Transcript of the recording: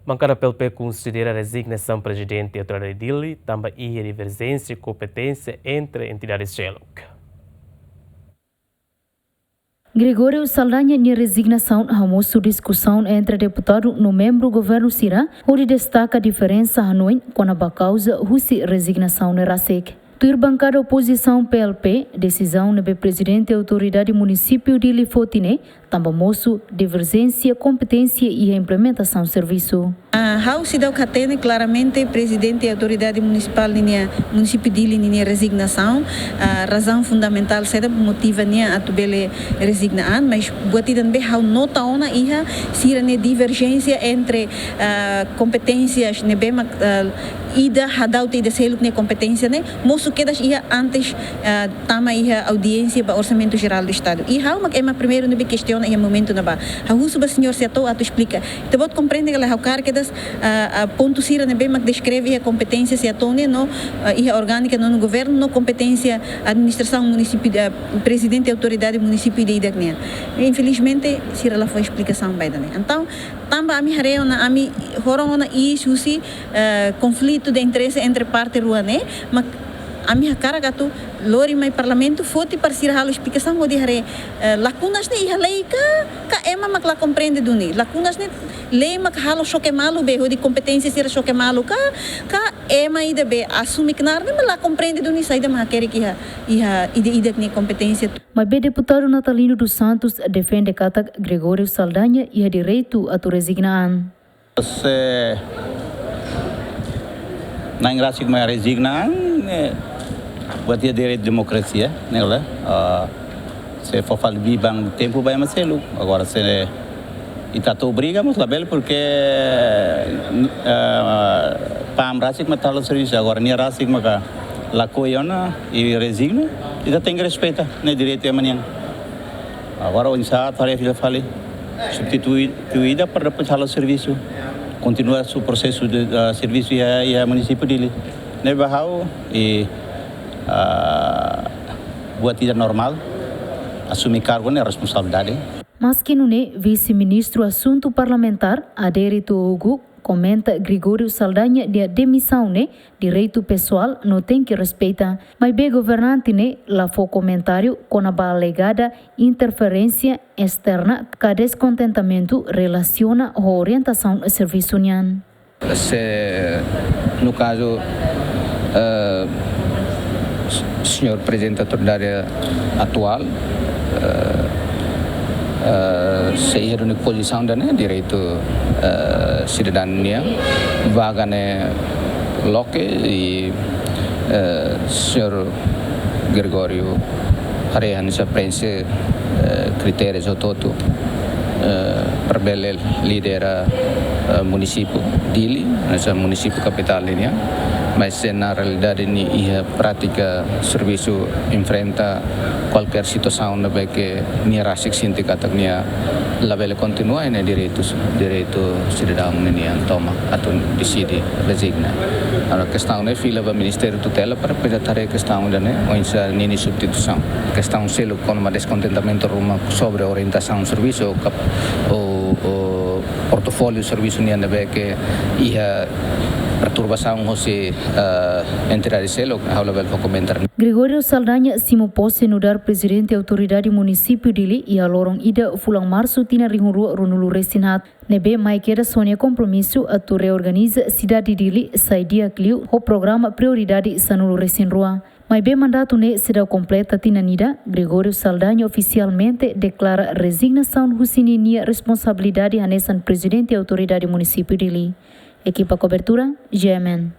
Mancada PLP considera a resignação presidente e autoridade dele, também a divergência e competência entre entidades Sheluk. Gregório Saldanha tinha resignação a discussão entre deputado no membro do governo Sira, onde destaca a diferença Hanoi com a causa da resignação na RASEC. Tur bancada oposição PLP, decisão do presidente da autoridade município de Lifotine, também moço divergência, competência e a implementação do serviço. How se dá o catene claramente presidente da autoridade municipal linha município de linha resignação, a razão fundamental será motiva a tubele resignação, mas buati também how nota ona iha sira ne divergência entre competências ne bem ida hadau te deselu ne competência ne moço que das ia antes tama ia audiência para orçamento geral do estado e how mak ema primeiro ne questiona e momento na ba how suba senhor se ato explica te bot compreende que how car que das ponto sira ne bem mak descreve a competência se atone no ia orgânica no governo no competência administração município presidente da autoridade município de Idagnia infelizmente sira lá foi explicação bem né então tamba ami hareona ami horona isso se conflito de interesse entre parte ruane mas a minha cara gato lori mai parlamento foti para sir halo explicação o de hare lacunas ne iha lei ka ema mak la compreende duni lacunas ne lei mak halo choque malu be o de competência sir choque malu ka ema ida be assumi knar ne la compreende duni saída ma quer que iha ida ne competência. Mas bem deputado Natalino dos Santos defende kata Gregório Saldanha e a direito a tu resignação. Na graça que me resignar buat dia direito de democracia, né lá? Se for falar de bang tempo vai mais cedo. Agora se está to briga mas lá belo porque pam rasik me tal serviço agora nem rasik me cá lá coiona e resigna e já tem que respeitar, né direito é amanhã. Agora o insaat tarefa já falei substituída para depois o serviço. Continua o processo de serviço e a município dele. Né bahau e buat tidak normal assumir cargo é responsabilidade. Mas que não é vice-ministro assunto parlamentar Adérito Hugo comenta Gregório Saldanha de demissão né direito pessoal não tem que respeitar mas bem governante né lá foi comentário com a alegada interferência externa que descontentamento relaciona a orientação do serviço nian. Se no caso senhor presidente da autoridade atual se na posição da direito cidadania vaga ne loke e senhor Gregório Harehan sa prensa critérios ototo para bele lidera município Dili nessa município capital ini mas na realidade ini ia prática serviço enfrenta qualquer situação na que ni rasik sindicato ni label continua ini direito cidadão ni toma atau decide resigna. A questão é fila para o Ministério tutela para apresentar a questão da onde nem substituição. A questão selo com uma descontentamento sobre a orientação do serviço o portfólio do serviço ni anda que ia perturbação se entidade selo ao level para comentar. Gregório Saldanha simo posse no dar presidente da autoridade município dele e a lorong ida fulang março tina rinuru runulu resinat nebe mai queda sonia compromisso a tu reorganiza cidade dele saidia clio o programa prioridade sanulu resinrua. Mas bem mandato ne será completa tinanida, Gregório Saldanha oficialmente declara resignação do Husinia responsabilidade anesan presidente da autoridade município dele. Equipa cobertura, GMN.